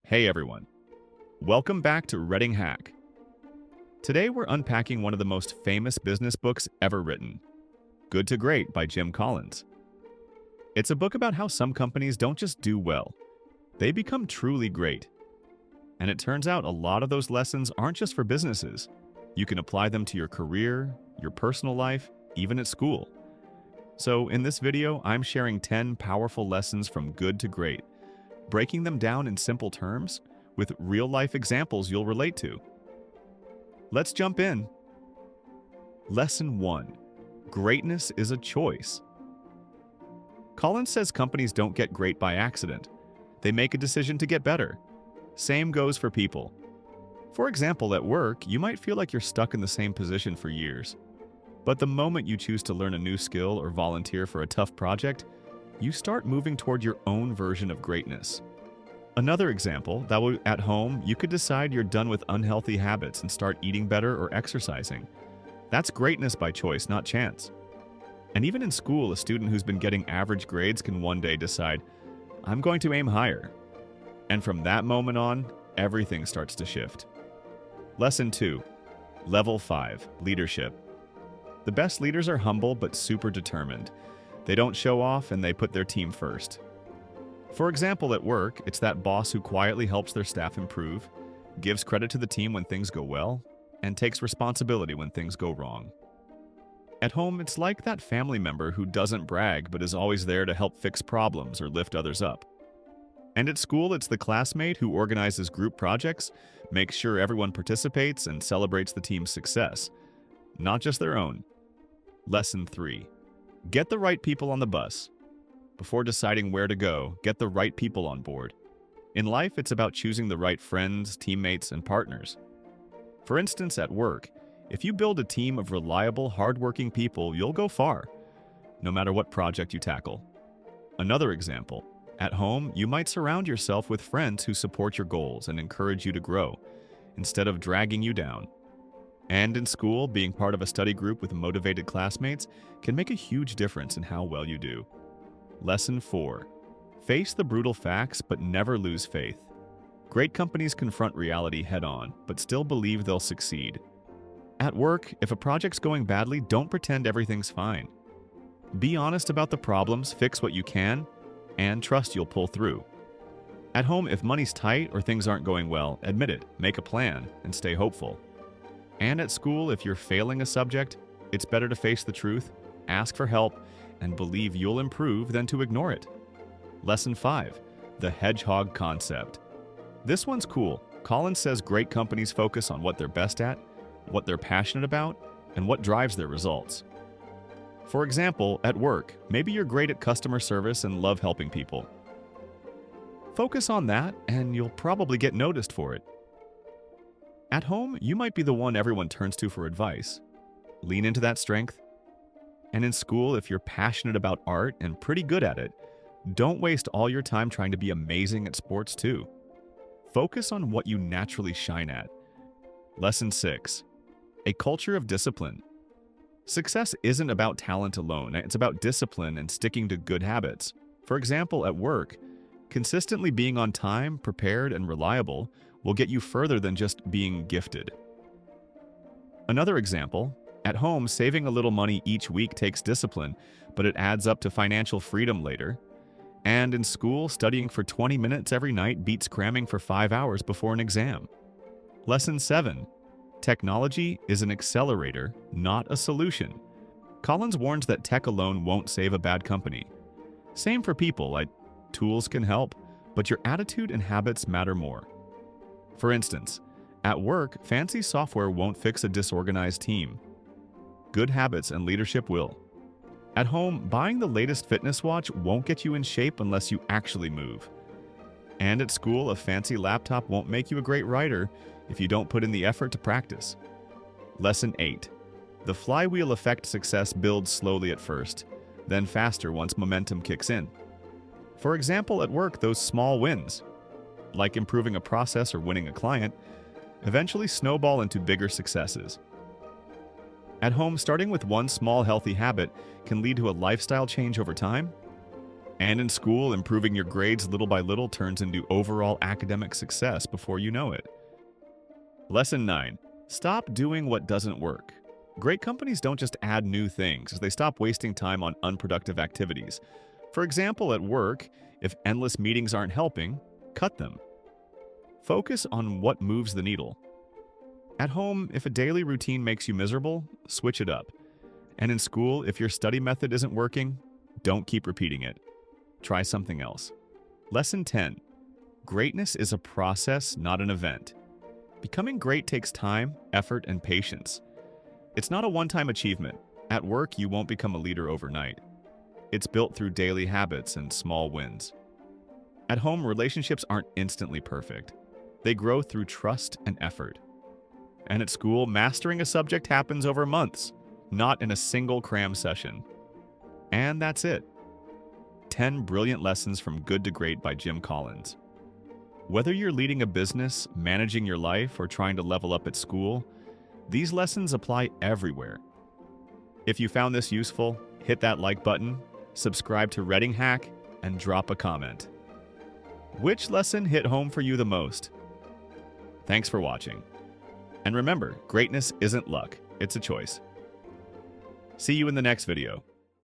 Hey everyone, welcome back to Reading Hack. Today we're unpacking one of the most famous business books ever written, Good to Great by Jim Collins. It's a book about how some companies don't just do well, they become truly great. And it turns out a lot of those lessons aren't just for businesses. You can apply them to your career, your personal life, even at school. So in this video, I'm sharing 10 powerful lessons from Good to Great, breaking them down in simple terms with real-life examples you'll relate to. Let's jump in. Lesson 1. Greatness is a choice. Collins says companies don't get great by accident. They make a decision to get better. Same goes for people. For example, at work, you might feel like you're stuck in the same position for years. But the moment you choose to learn a new skill or volunteer for a tough project, you start moving toward your own version of greatness. Another example, at home, you could decide you're done with unhealthy habits and start eating better or exercising. That's greatness by choice, not chance. And even in school, a student who's been getting average grades can one day decide, I'm going to aim higher. And from that moment on, everything starts to shift. Lesson 2. Level 5. Leadership. The best leaders are humble but super determined. They don't show off and they put their team first. For example, at work, it's that boss who quietly helps their staff improve, gives credit to the team when things go well, and takes responsibility when things go wrong. At home, it's like that family member who doesn't brag but is always there to help fix problems or lift others up. And at school, it's the classmate who organizes group projects, makes sure everyone participates, and celebrates the team's success, not just their own. Lesson 3. Get the right people on the bus. Before deciding where to go, get the right people on board. In life, it's about choosing the right friends, teammates, and partners. For instance, at work, if you build a team of reliable, hardworking people, you'll go far, no matter what project you tackle. Another example, at home, you might surround yourself with friends who support your goals and encourage you to grow, instead of dragging you down. And in school, being part of a study group with motivated classmates can make a huge difference in how well you do. Lesson 4. Face the brutal facts, but never lose faith. Great companies confront reality head-on, but still believe they'll succeed. At work, if a project's going badly, don't pretend everything's fine. Be honest about the problems, fix what you can, and trust you'll pull through. At home, if money's tight or things aren't going well, admit it, make a plan, and stay hopeful. And at school, if you're failing a subject, it's better to face the truth, ask for help, and believe you'll improve than to ignore it. Lesson 5. The hedgehog concept. This one's cool. Collins says great companies focus on what they're best at, what they're passionate about, and what drives their results. For example, at work, maybe you're great at customer service and love helping people. Focus on that, and you'll probably get noticed for it. At home, you might be the one everyone turns to for advice. Lean into that strength. And in school, if you're passionate about art and pretty good at it, don't waste all your time trying to be amazing at sports too. Focus on what you naturally shine at. Lesson 6. A culture of discipline. Success isn't about talent alone, it's about discipline and sticking to good habits. For example, at work, consistently being on time, prepared, and reliable will get you further than just being gifted. Another example, at home, saving a little money each week takes discipline, but it adds up to financial freedom later. And in school, studying for 20 minutes every night beats cramming for 5 hours before an exam. Lesson 7. Technology is an accelerator, not a solution. Collins warns that tech alone won't save a bad company. Same for people, tools can help, but your attitude and habits matter more. For instance, at work, fancy software won't fix a disorganized team. Good habits and leadership will. At home, buying the latest fitness watch won't get you in shape unless you actually move. And at school, a fancy laptop won't make you a great writer if you don't put in the effort to practice. Lesson 8. The flywheel effect. Success builds slowly at first, then faster once momentum kicks in. For example, at work, those small wins, like improving a process or winning a client, eventually snowball into bigger successes. At home, starting with one small healthy habit can lead to a lifestyle change over time. And in school, improving your grades little by little turns into overall academic success before you know it. Lesson 9. Stop doing what doesn't work. Great companies don't just add new things, they stop wasting time on unproductive activities. For example, at work, if endless meetings aren't helping, cut them. Focus on what moves the needle. At home, if a daily routine makes you miserable, switch it up. And in school, if your study method isn't working, don't keep repeating it. Try something else. Lesson 10. Greatness is a process, not an event. Becoming great takes time, effort, and patience. It's not a one-time achievement. At work, you won't become a leader overnight. It's built through daily habits and small wins. At home, relationships aren't instantly perfect. They grow through trust and effort. And at school, mastering a subject happens over months, not in a single cram session. And that's it. 10 brilliant lessons from Good to Great by Jim Collins. Whether you're leading a business, managing your life, or trying to level up at school, these lessons apply everywhere. If you found this useful, hit that like button, subscribe to Reading Hack, and drop a comment. Which lesson hit home for you the most? Thanks for watching. And remember, greatness isn't luck, it's a choice. See you in the next video.